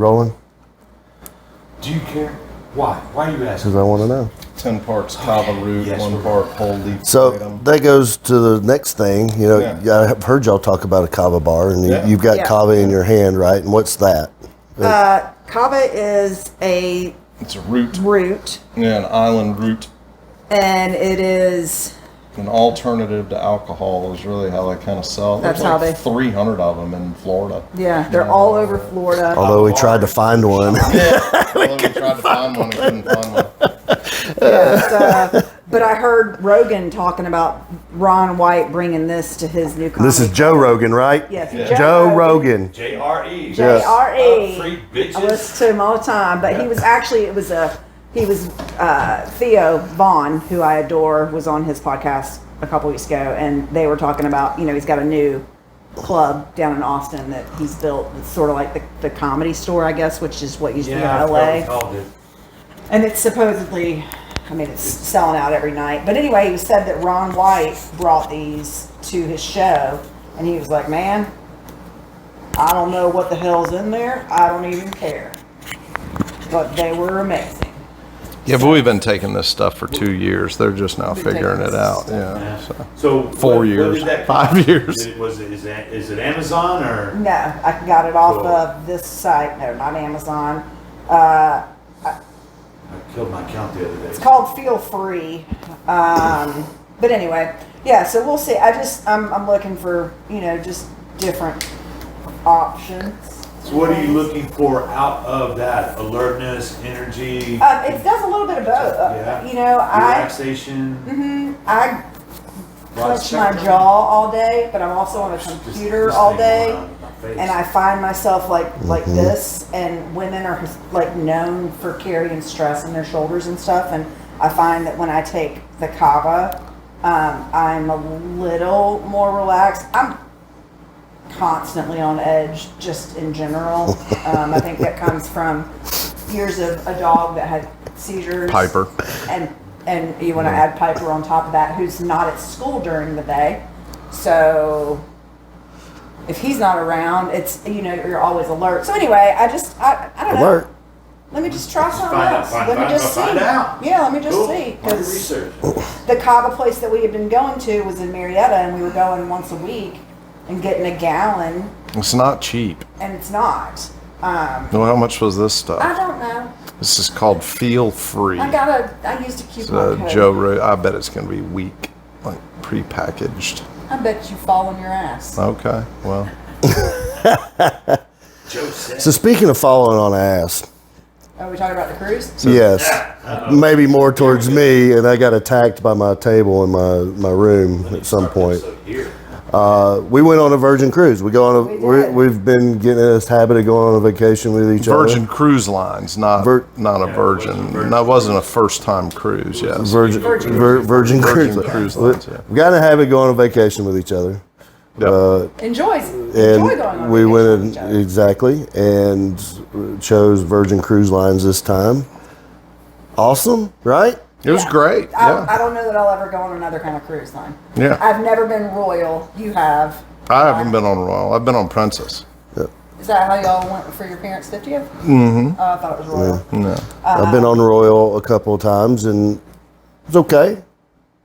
rolling? Do you care? Why? Why are you asking? Because I want to know. 10 parts kava root, Yes, 1 we're part whole leaf So tomato. that goes to the next thing. You know, Yeah. I've heard y'all talk about a kava bar, and Yeah. you've got Yeah. kava in your hand, right? And what's that? Kava is a It's a root. root, Yeah, an island root. and it is An alternative to alcohol is really how they kind of sell. That's There's how like they- 300 of them in Florida. they're all over Florida. Although we tried to find one. Yeah. Well, we tried to find one and couldn't find one. But I heard Rogan talking about Ron White bringing this to his new comedy. This is Joe Rogan, right? Yes, Yeah. Joe Rogan. J.R.E. J.R.E. Free I bitches. listen to him all the time, but he was actually Theo Vaughn, who I adore, was on his podcast a couple weeks ago, and they were talking about, he's got a new club down in Austin that he's built. It's sort of like the Comedy Store, I guess, which is what used to be in I LA. called it. And it's supposedly, it's selling out every night. But anyway, he said that Ron White brought these to his show, and he was like, man, I don't know what the hell's in there. I don't even care. But they were amazing. Yeah, but we've been taking this stuff for 2 years. They're just now Been figuring taking it this out. stuff. Yeah. So. So 4 what years, did that 5 cost? years. Is it Amazon or? No, I got it off Cool. of this site. No, not Amazon. I killed my account the other day. It's called Feel Free. But anyway, yeah. So we'll see. I'm looking for just different options. So what are you looking for out of that? Alertness, energy, It does a little bit of both. Yeah. Relaxation. I clench my jaw all day, but I'm also on a computer all day, and I find myself like this. And women are like known for carrying stress in their shoulders and stuff. And I find that when I take the kava, I'm a little more relaxed. I'm constantly on edge, just in general. I think that comes from years of a dog that had seizures. Piper. And you want to add Piper on top of that, who's not at school during the day. So if he's not around, it's, you're always alert. So anyway, I don't know. Alert. Let me just try something Find out, else. find- Let me find- just see. find out. Yeah, let me just Cool. see. Want to Because research. the kava place that we had been going to was in Marietta, and we were going once a week and getting a gallon, It's not cheap. and it's not. Well, how much was this I stuff? don't know. This is called Feel Free. I used a coupon code. Joe Ray, I bet it's going to be weak, like prepackaged. I bet you fall on your ass. Okay, well, Joe said. So speaking of following on ass, Are we talking about the cruise? yes, maybe more towards me, and I got attacked by my table in my room at some point. So here. We went on a Virgin cruise. We go on We did. we've been getting in this habit of going on a vacation with each Virgin other. Cruise Lines, not Vir- not a Virgin. That wasn't a first time cruise. Yes. Virgin Virgin. Virgin Cruise. Cruise Lines. Yeah. We got in a habit of going on vacation with each other. Yep. Enjoy And going on we vacation went with in, each other. exactly, and chose Virgin Cruise Lines this time. Awesome, right? It was Yeah. great. I Yeah. don't know that I'll ever go on another kind of cruise line. Yeah. I've never been Royal. You have. I haven't been on Royal. I've been on Princess. Is that how y'all went for your parents' 50th? Mm-hmm. Oh, I thought it was Royal. No. I've been on Royal a couple of times, and it's okay.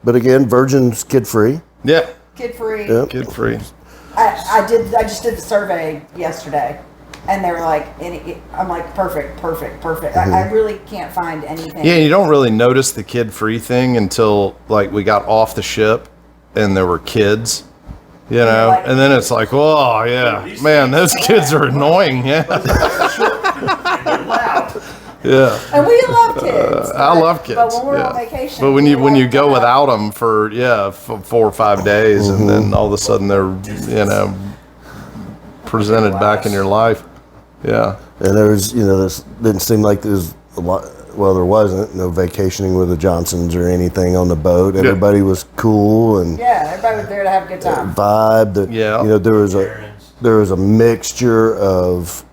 But again, Virgin's kid-free. Yeah. Kid free. Yep. Kid free. I just did the survey yesterday, and they were like, I'm like, perfect. I really can't find anything. Yeah, you don't really notice the kid free thing until like we got off the ship and there were kids. You know, like- and then it's like, oh yeah, man, those kids are annoying. Yeah, yeah. And we love kids. I love kids. But when we're yeah. on vacation, but when we you like go to- without them for 4 or 5 days, and then all of a sudden they're presented back in your life. Yeah. And there was, this didn't seem like there was a lot. Well, there wasn't no vacationing with the Johnsons or anything on the boat. Everybody was cool and Yeah, everybody was there to have a good time. vibe. That Yeah. there was a mixture of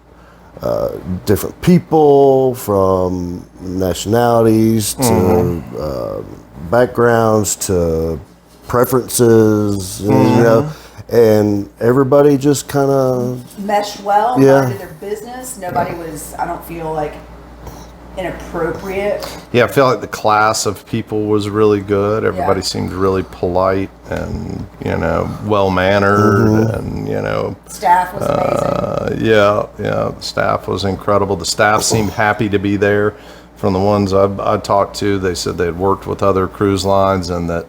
different people from nationalities to backgrounds to preferences, and everybody just kind of meshed well, Yeah. minded their business. Nobody was, I don't feel like, inappropriate. Yeah, I feel like the class of people was really good. Everybody Yeah. seemed really polite and, well-mannered and, Staff was amazing. yeah, the staff was incredible. The staff seemed happy to be there. From the ones I talked to, they said they had worked with other cruise lines and that,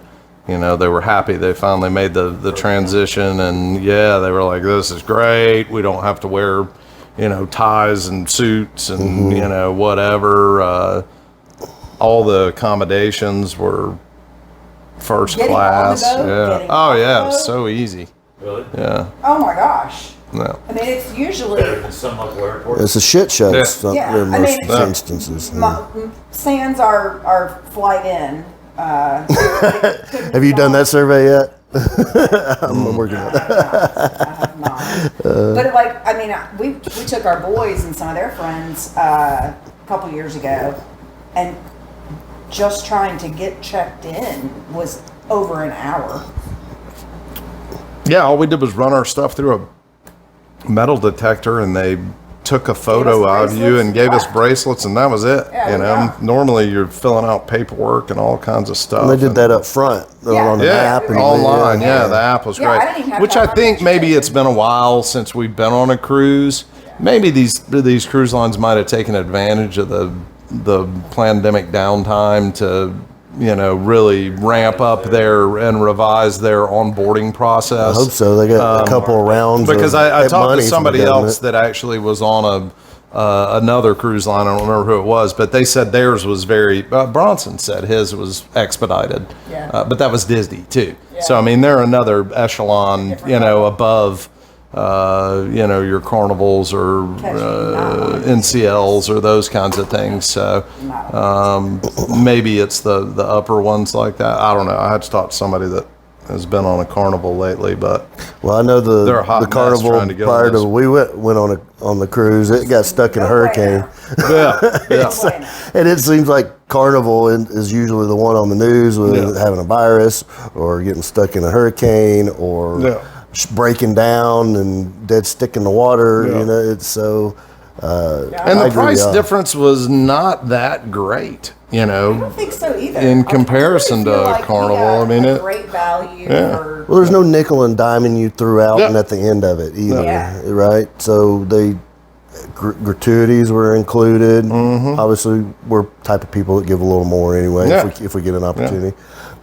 they were happy they finally made the transition. And yeah, they were like, this is great. We don't have to wear, ties and suits and, whatever. All the accommodations were first Getting on class. the boat, Yeah. getting Oh, off yeah. the It was boat. so easy. Really? Yeah. Oh my gosh. No. I mean, it's usually, Better than some local airports. it's a shit show Yeah. Yeah, in I most mean, instances. sans our flight in. Have you done that survey yet? I'm working on it. I have not. But like, I mean, we took our boys and some of their friends a couple years ago, and just trying to get checked in was over an hour. Yeah, all we did was run our stuff through a metal detector, and they took a photo of you bracelets and gave us and bracelets, and that was it. Yeah, yeah. Normally you're filling out paperwork and all kinds of stuff. And they did that up front Yeah. on the Yeah, app. And online. Yeah, the app was Yeah, great. I didn't even have Which to I have think my maybe picture it's been a while since we've been on a cruise. Maybe these cruise lines might have taken advantage of the pandemic downtime to really ramp up and revise their onboarding process. I hope so. They got a couple of rounds. Because of I talked money to from somebody the else government. that actually was on another cruise line. I don't remember who it was, but they said theirs was very. Bronson said his was expedited, Yeah. but that was Disney too. Yeah. So I mean, they're another echelon, Different level. above. Your carnivals or NCLs or those kinds of things. So maybe it's the upper ones like that. I don't know. I had to talk to somebody that has been on a carnival lately, but Well, I know They're a the hot mess carnival trying to get prior on to this. we went on the cruise. It got stuck in a No hurricane, yeah. No bueno. and it seems like Carnival is usually the one on the news with Yeah. having a virus or getting stuck in a hurricane or Yeah. breaking down and dead stick in the water. Yeah. It's so. And I the agree, price yeah. difference was not that great, I don't think so either. In I comparison really feel to like we Carnival, got I mean, a it- great value Yeah. for. Well, there's no nickel and diming you threw out Yeah. and at the end of it either, Yeah. right? So gratuities were included. Obviously, we're type of people that give a little more anyway Yeah. if we get an opportunity.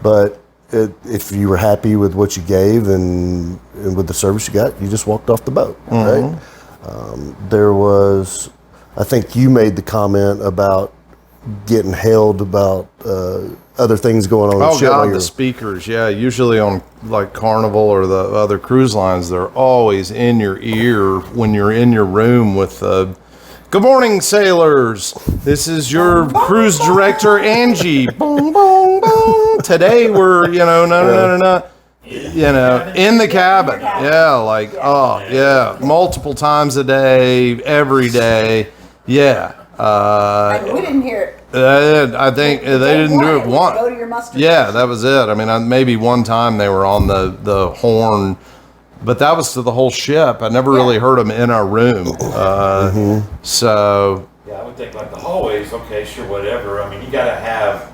But if you were happy with what you gave and with the service you got, you just walked off the boat, right? There was, I think you made the comment about getting hailed about other things going on. Oh shit while God, you're- the speakers. Yeah, usually on like Carnival or the other cruise lines, they're always in your ear when you're in your room with good morning, sailors. This is your cruise director, Angie. Boom, boom, boom. Today we're, no. In the cabin. Yeah, like, oh, yeah. Multiple times a day, every day. Yeah. I mean, we didn't hear it. I think they didn't do it once. Go to your mustard. Yeah, that was it. I mean, maybe one time they were on the horn, but that was to the whole ship. I never really heard them in our room. So Yeah, I would think like the hallways, okay, sure, whatever. I mean, you gotta have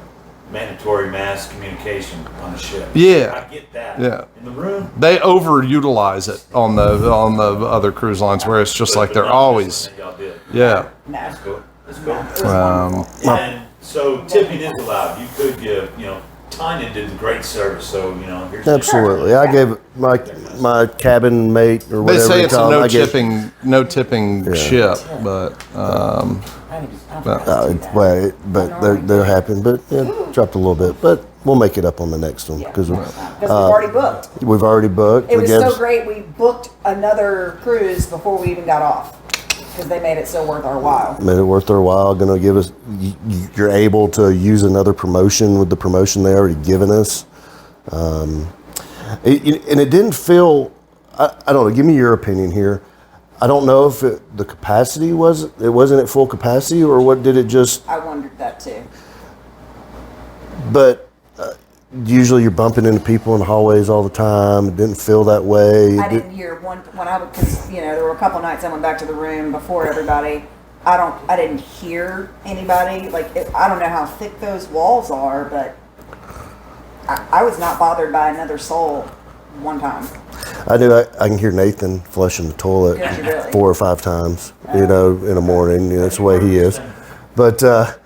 mandatory mass communication on the ship. Yeah. I get that. Yeah. In the room. they overutilize it on the other cruise lines where it's just like but they're not always, this one that y'all did. yeah. No. That's cool. That's cool. It was wonderful. And so tipping is allowed. You could give, Tanya did great service, so, here's Absolutely. I gave my cabin mate or They whatever say you it's a call 'em, I gave- no tipping ship, but but they're happy. But yeah, dropped a little bit, but we'll make it up on the next one because Because we've already booked. we've already booked. It We was gave- so great. We booked another cruise before we even got off because they made it so worth our while. Made it worth their while. Going to give us. You're able to use another promotion with the promotion they already given us, and it didn't feel. I don't know. Give me your opinion here. I don't know if the capacity wasn't at full capacity or what. Did it just? I wondered that too. But usually you're bumping into people in the hallways all the time. It didn't feel that way. I didn't hear one when I would, because there were a couple nights I went back to the room before everybody. I didn't hear anybody. I don't know how thick those walls are, but I was not bothered by another soul one time. I do. I can hear Nathan flushing the toilet Did you really? 4 or 5 times, in the morning. That's the way he is. But that's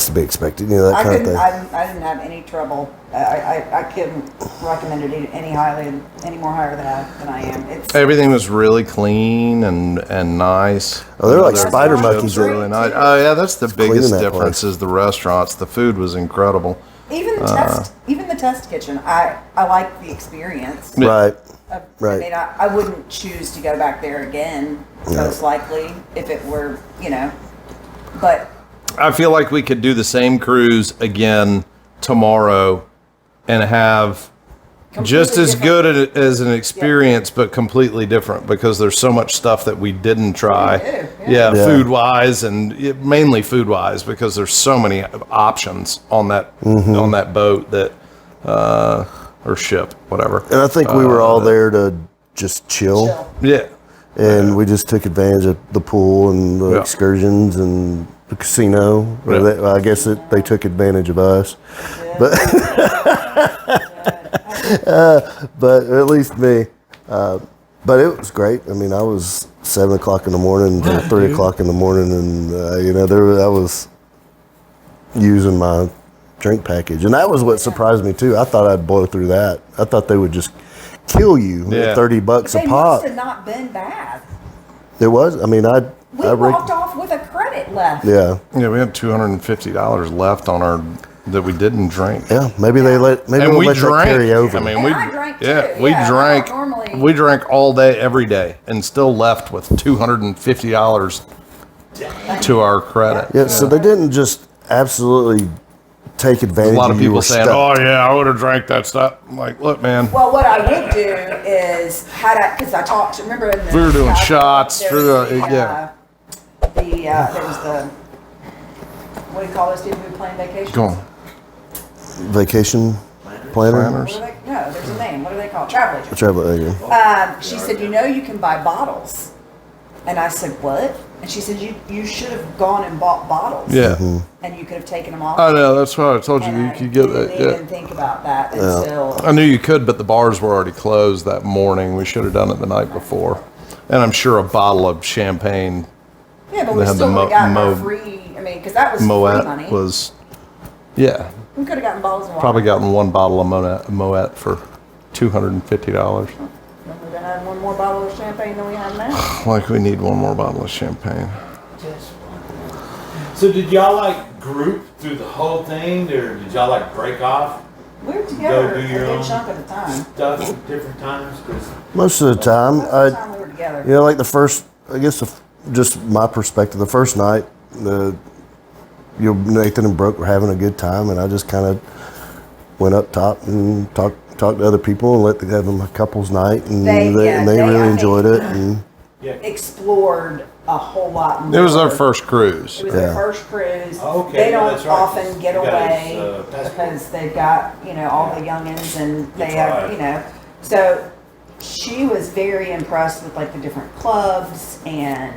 to be expected. That kind of thing. I didn't have any trouble. I couldn't recommend it any more higher than I am. Everything was really clean and nice. Oh, they're like spider monkeys. Really nice. Oh yeah, that's the biggest that difference place. is the restaurants. The food was incredible. Even the test kitchen, I like the experience. Right. I mean, I wouldn't choose to go back there again, most likely, if it were, but. I feel like we could do the same cruise again tomorrow and have just as good as an experience, but completely different because there's so much stuff that we didn't try. Yeah, food wise and mainly food wise because there's so many options on that on that boat that or ship, whatever. And I think we were all there to just chill. Yeah. And we just took advantage of the pool and the excursions and the casino. I guess they took advantage of us. But at least me. But it was great. I mean, I was 7 o'clock in the morning to 3 o'clock in the morning, and I was using my drink package, and that was what surprised me too. I thought I'd blow through that. I thought they would just kill you at $30 a They pop. must have not been bad. It was. I mean, We walked off with a credit left. Yeah. Yeah, we had $250 left on our that we didn't drink. Yeah, maybe we'll let that carry over. I mean, I drank too. we Yeah, drank. normally- We drank all day, every day, and still left with $250 to our credit. Yeah, so they didn't just absolutely take advantage A lot of of you. people Were saying, stuck. "Oh yeah, I would have drank that stuff." I'm like, look, man. Well, what I would do is because I talked. Remember, in the We were doing cabin, shots there through was the- yeah. there was the what do you call those people who plan vacations? Go on. Vacation planner? Planners. What do they, no, there's a name. What do they call it? Travel agent. Travel agent. She said, you can buy bottles. And I said, what? And she said, you should have gone and bought bottles. Yeah. And you could have taken them off. I know. That's why I told you And you I could get didn't that. even Yeah. think about that until. I knew you could, but the bars were already closed that morning. We should have done it the night before. And I'm sure a bottle of champagne, Yeah, but they we had still the would have gotten our Mo- free. I mean, because that was free money. Moet was, yeah, We could have gotten bottles of wine. probably gotten one bottle of Moet for $250. Then we're going to have one more bottle of champagne than we have now. Like we need one more bottle of champagne. So did y'all group through the whole thing, or did y'all break off We were together Go a do your good own chunk of the time. stuff at different times? 'Cause Most of the time, Most of the time we were together. like the first, I guess, just my perspective, the first night, Nathan and Brooke were having a good time, and I just kind of went up top and talked to other people and let them have them a couples night, and they really I enjoyed think, it. And explored a whole lot more. It was our first cruise. It was their first cruise. Okay, They yeah, don't that's right. often get You guys, away passport. because they've got, all the youngins and they have, right. So she was very impressed with the different clubs and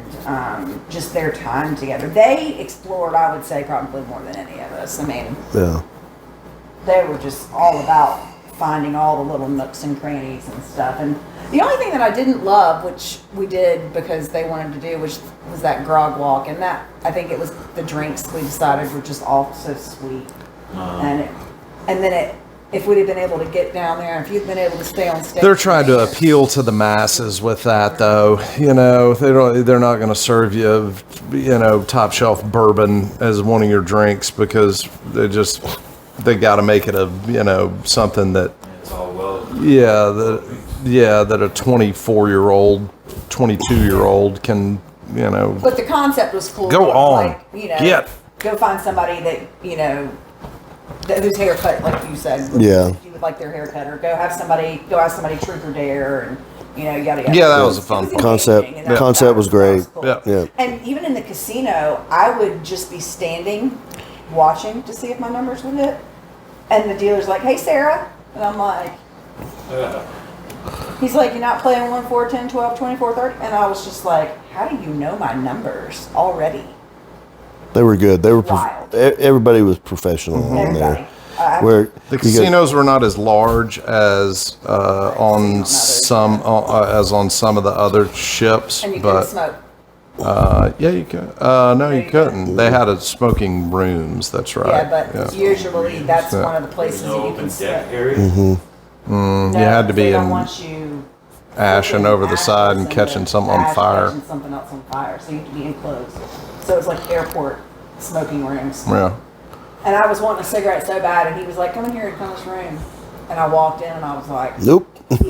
just their time together. They explored, I would say, probably more than any of us. I mean, yeah, they were just all about finding all the little nooks and crannies and stuff. And the only thing that I didn't love, which we did because they wanted to do, was that grog walk. And that, I think it was the drinks we decided were just all so sweet. And then if we'd have been able to get down there, if you'd been able to stay on stage. They're trying to appeal to the masses with that, though. They're not going to serve you, top shelf bourbon as one of your drinks because they got to make it something that, it's all well. that a 24-year-old, 22-year-old can, But the concept was cool. Go on. Go find somebody that, whose haircut, like you said. Yeah. You would like their haircut, or go ask somebody truth or dare, and yada yada. Yeah, that was a fun part. Concept was great. Cool. Yeah. Yeah. And even in the casino, I would just be standing watching to see if my numbers would hit. And the dealer's like, "Hey, Sarah," and I'm like, he's like, "You're not playing 1, 4, 10, 12, 24, 30?" And I was just like, "How do you know my numbers already?" They were good. They were. Wild. Everybody was professional on Everybody. there. Where The you casinos were not as large as on some as on some of the other ships, And you couldn't but smoke. yeah, you could. No, you couldn't. They had a smoking rooms. That's right. Yeah, but usually that's one of the places No that you open can deck smoke. area. No, you had to be they don't in want you ashing flipping over the ashes side and into catching something on ash, fire. catching something else on fire, so you have to be enclosed. So it was like airport smoking rooms. Yeah. And I was wanting a cigarette so bad, and he was like, "Come in here and come in this room." And I walked in, and I was like, Nope. It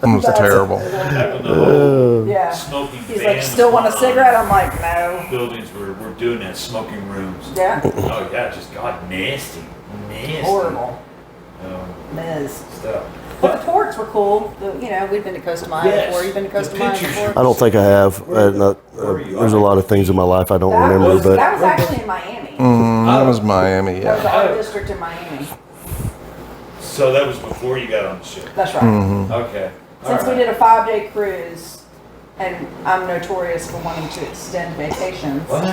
was terrible. Back when the whole "Yeah." smoking He's like, ban "You still want a was cigarette?" I'm like, "No." buildings were doing that, smoking rooms. Yeah, Oh yeah, just God, nasty. horrible. Miz. Stuff. But the ports were cool. We'd been to Costa Maya Yes. before. You've been to The Costa Maya pictures. before? I don't think I have. were you? There's a lot of things in my life I don't remember, was- but That was actually in Miami. That was Miami. That was Yeah. the art district in Miami. So that was before you got on the ship. That's right. Okay. Since All we right. did a 5-day cruise, and I'm notorious for wanting to extend vacations, What? we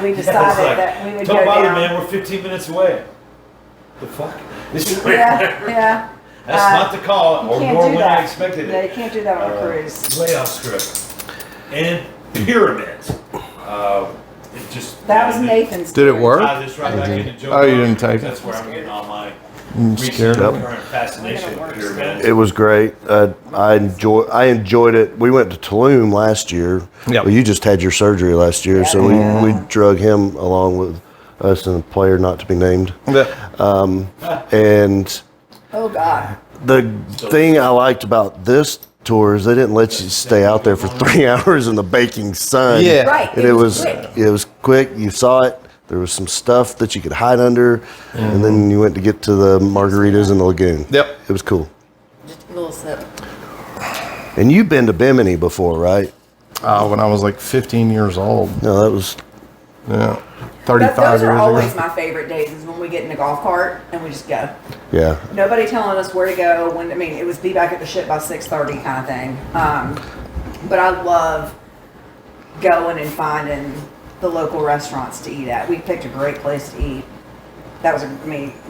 Yeah, decided it's like, that we would go don't bother, down. man. We're 15 minutes away. The fuck? Yeah. That's not the call, You or can't nor do when that. I expected Yeah, you it. can't do that on a cruise. Way off script. And pyramids. It just That was Nathan's. Did it work? tie this right back into Joe Oh, you Rogan, didn't take it? That's where I'm getting all my scared recent of and current fascination with pyramids. it was great. I enjoyed it. We went to Tulum last year. Yep. Well, you just had your surgery last year, so we drug him along with us and a player not to be named. Yeah. And Oh God. the thing I liked about this tour is they didn't let you stay out there for 3 hours in the baking sun. Yeah. Right. And it was quick. You saw it. There was some stuff that you could hide under, and then you went to get to the margaritas in the lagoon. Yep. It was cool. Just a little sip. And you've been to Bimini before, right? When I was like 15 years old. No, that was Yeah. 35 Those are years always ago. my favorite days is when we get in the golf cart and we just go. yeah. Nobody telling us where to go. It was be back at the ship by 6:30 kind of thing. But I love going and finding the local restaurants to eat at. We picked a great place to eat. That was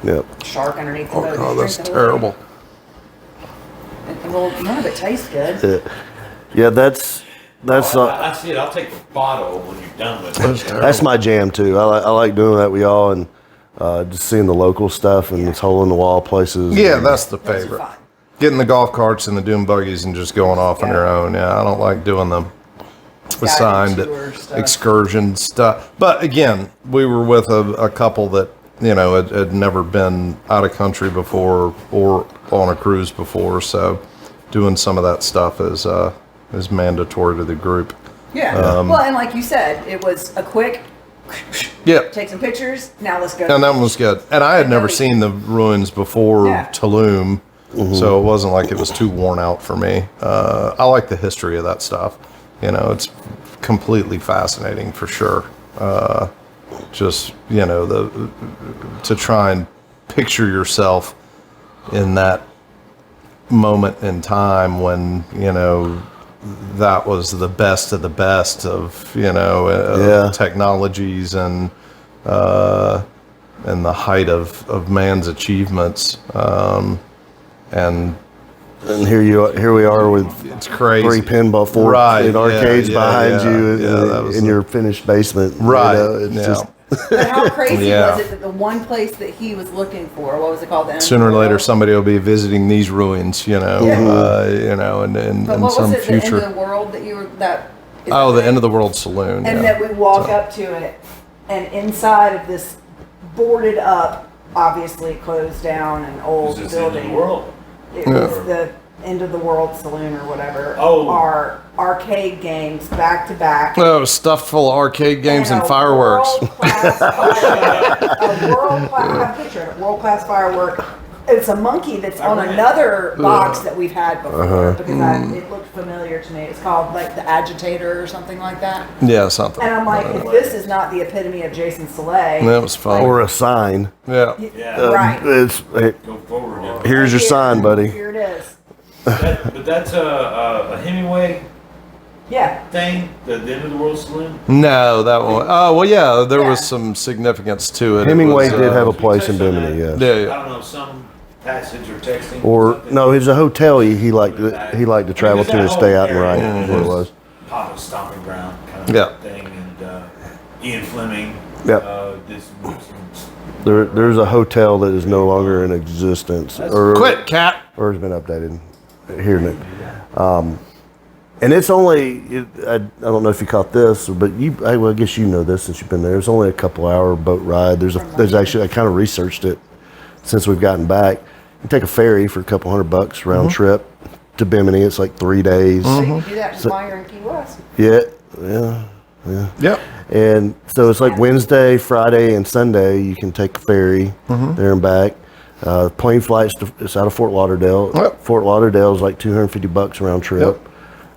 Yep. shark underneath the Oh, boat. God, You that's drink the whole terrible. thing. Well, none of it tastes good. Yeah, that's I see it. I'll take the bottle when you're done with it. that's my jam too. I like doing that with y'all and just seeing the local stuff and these hole in the wall places. Yeah, that's the Those are favorite. fun. Getting the golf carts and the dune buggies and just going off on your own. Yeah, I don't like doing them assigned tour stuff. excursion stuff. But again, we were with a couple that had never been out of country before or on a cruise before, so doing some of that stuff is mandatory to the group. Yeah. Well, and like you said, it was a quick Yeah. take some pictures. Now let's go. And that one was good. And I had never seen the ruins before Yeah. Tulum, so it wasn't like it was too worn out for me. I like the history of that stuff. It's completely fascinating for sure. Just to try and picture yourself in that moment in time when that was the best of the best of technologies and the height of man's achievements, and here we are with it's crazy. 3 pinball forks Right, in arcades behind you that was in your finished basement. Right, It's yeah. just But how crazy Yeah. was it that the one place that he was looking for, what was it called? The end of Sooner the or later, world? somebody will be visiting these ruins, and But in what was some it? The future. end of the world that you were that? is Oh, that the end of the world saloon. And yeah. that we walk up to it, and inside of this boarded up, obviously closed down and old Is this the end of building. the world? It was the end of the world saloon or whatever. Oh. Our arcade games back to back. Oh, stuffed full of arcade games and a fireworks. World-class firework. A world-class, I have a picture of it, world-class firework It's a monkey that's on another box that we've had before because it looked familiar to me. It's called like the agitator or something like that. Yeah, something. And I'm like, if this is not the epitome of Jason Soleil, That was fun. Or a sign. Yeah. right? Go forward now. Here's your sign, buddy. Here it is. But that's a Hemingway Yeah. thing, the end of the world saloon. No, that one. Oh, well, yeah, there was Yeah. some significance to it. Hemingway It was, did have a Can we place in touch on Bimini, that? yeah. Yeah, yeah. I don't know, some passage or texting. Or something. no, it was a hotel he liked to travel to and stay out and write. Is what it was. Papa's stomping ground kind of Yeah. thing, and Ian Fleming. Yep. Did some There's a hotel that is no longer in existence, or Quit, cat. or has been updated. Here, Nick. And it's only, I don't know if you caught this, but I guess you know this since you've been there. It's only a couple hour boat ride. There's actually, I kind of researched it since we've gotten back. You take a ferry for a couple $100 round trip to Bimini. It's like 3 days. So you can do that while you're in Key West. Yeah. Yep. And so it's like Wednesday, Friday, and Sunday. You can take a ferry there and back. Plane flights. It's out of Fort Lauderdale. Yep. Fort Lauderdale is like $250 round trip. Yep.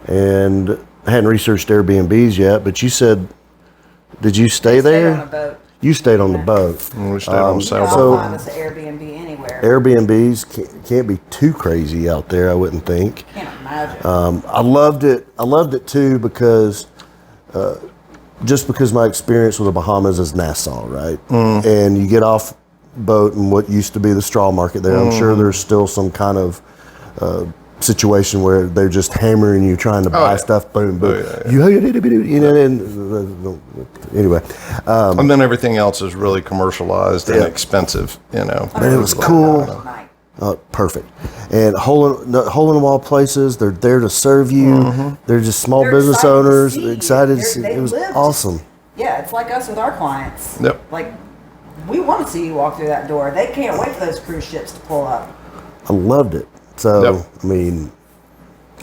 And I hadn't researched Airbnbs yet, but you said, did you stay there? Stay on a boat. You stayed on the boat. We stayed on You sailboat. can So- find us an Airbnb anywhere. Airbnbs can't be too crazy out there, I wouldn't think. Can't imagine. I loved it too because just because my experience with the Bahamas is Nassau, right? And you get off boat in what used to be the straw market there. I'm sure there's still some kind of situation where they're just hammering you trying to buy yeah. stuff. Boom, boom. Yeah. You know. And, anyway, And then everything else is really commercialized and Yeah. expensive, you know. but it was cool. Night. Perfect. And hole in the wall places, they're there to serve you. They're just small They're business excited to owners, see you. excited to see. They It was lived. awesome. Yeah, it's like us with our clients. Yep. Like, we want to see you walk through that door. They can't wait for those cruise ships to pull up. I loved it. So, Yep. I mean,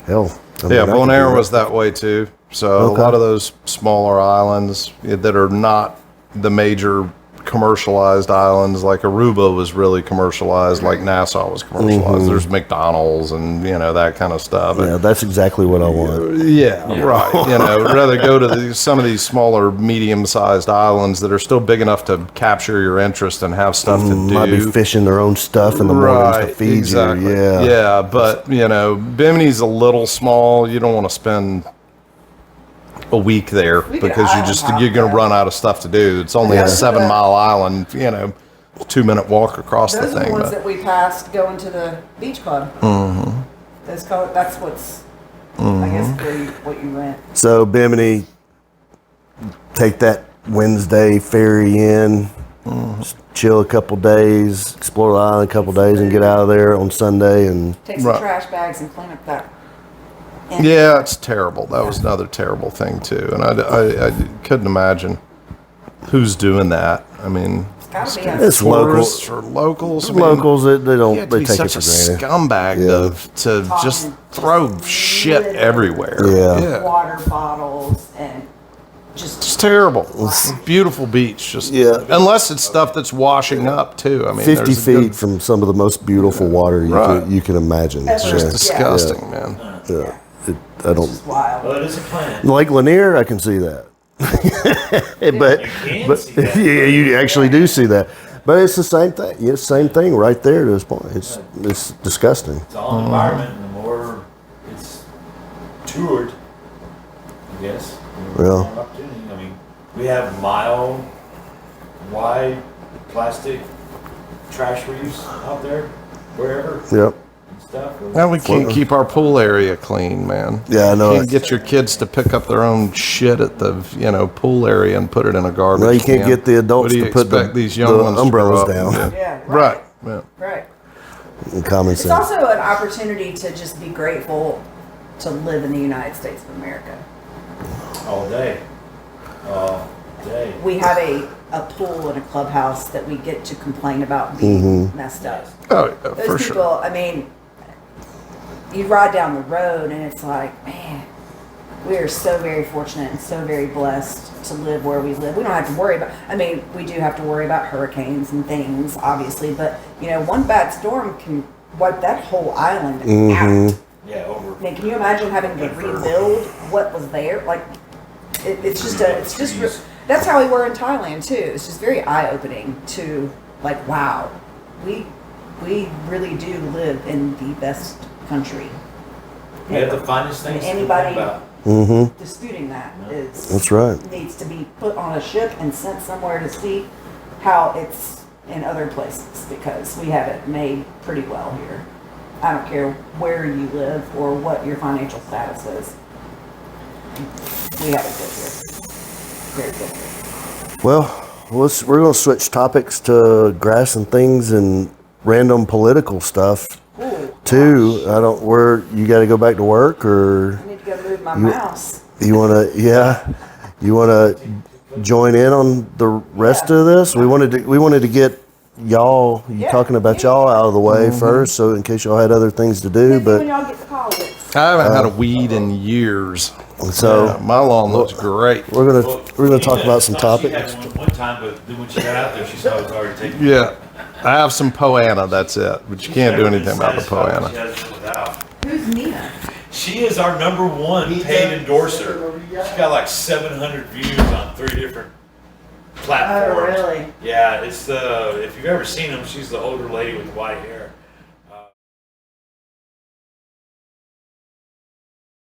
hell. I mean, Yeah, I could Bonaire do was that. that way too. So Okay. a lot of those smaller islands that are not the major commercialized islands, like Aruba was really commercialized, like Nassau was commercialized. There's McDonald's and that kind of stuff. Yeah, that's exactly what I want. Yeah, right. Rather go to some of these smaller, medium-sized islands that are still big enough to capture your interest and have stuff to do. Might be fishing their own stuff in the mornings to feed exactly. you. Yeah. Yeah, but Bimini's a little small. You don't want to spend a week there could because island hop you're going to there. run out of stuff to do. It's only Yeah. a 7-mile island, 2-minute walk across Those the are thing. the ones But that we passed going to the beach club. That's what's, I guess, what you rent. So, Bimini, take that Wednesday ferry in, just chill a couple days, explore the island a couple days, and get out of there on Sunday. And Take some Right. trash bags and clean up that. yeah, it's terrible. That was another terrible thing too, and I couldn't imagine who's doing that. I mean, It's gotta be us. it's local. tourists or locals. I mean, Locals, they don't, you have to they be take it such a for granted. scumbag Yeah. to just throw shit litter. everywhere. Yeah. Water bottles and It's just terrible. It's a beautiful beach. Just Yeah. unless it's stuff that's washing up too. I mean, 50 there's a good- feet from some of the most beautiful water Right. you can imagine. It's It's just Yeah. disgusting, man. Yeah. I don't. wild. Well, it is a plan. Lake Lanier, I can see that. but can but see that. yeah, you actually do see that. But it's the same thing. Yeah, same thing right there to this point. It's disgusting. It's all environment, and the more it's toured, I guess, the more Yeah. opportunity. I mean, we have mile wide plastic trash reefs out there, wherever, Yep. and stuff. Now we can't keep our pool area clean, man. Yeah, I know. You can't get your kids to pick up their own shit at the pool area and put it in a garbage. Well, you can't can. get the adults What do you to put expect the these young ones to umbrellas grow up down. and do? Yeah, Right. Yeah. Right. In common It's sense. also an opportunity to just be grateful to live in the United States of America. All day. All day. We have a pool and a clubhouse that we get to complain about being messed up. Oh, yeah, Those for people, sure. I mean, you ride down the road and it's like, man, We are so very fortunate and so very blessed to live where we live. We don't have to worry about, I mean, we do have to worry about hurricanes and things, obviously, but, you know, one bad storm can wipe that whole island out. Yeah, over. I mean, can you imagine having to rebuild what was there? Like, that's how we were in Thailand, too. It's just very eye-opening to, like, wow, we really do live in the best country. We have the finest things to anybody complain about. disputing that is That's right. needs to be put on a ship and sent somewhere to see how it's in other places, because we have it made pretty well here. I don't care where you live or what your financial status is. We have it good here. Very good here. Well, we're going to switch topics to grass and things and random political stuff Ooh, too. Where you got to go back to work, or I need to go move my mouse. you want to join in on the rest Yeah. of this? We wanted to get y'all talking about y'all out of the way first, so in case y'all had other things to do. Maybe when But y'all get to politics. I haven't had a weed in years. so Yeah, my lawn looks great. we're gonna talk about some topics. She had one time, but then when she got out there, she saw it was already taken. Yeah, I have some poana. That's it. But you can't do anything about the She poana. has it without. Who's Nina? She is our number one paid endorser. She's got like 700 views on 3 different platforms. Oh, really? Yeah, it's if you've ever seen them, she's the older lady with the white hair.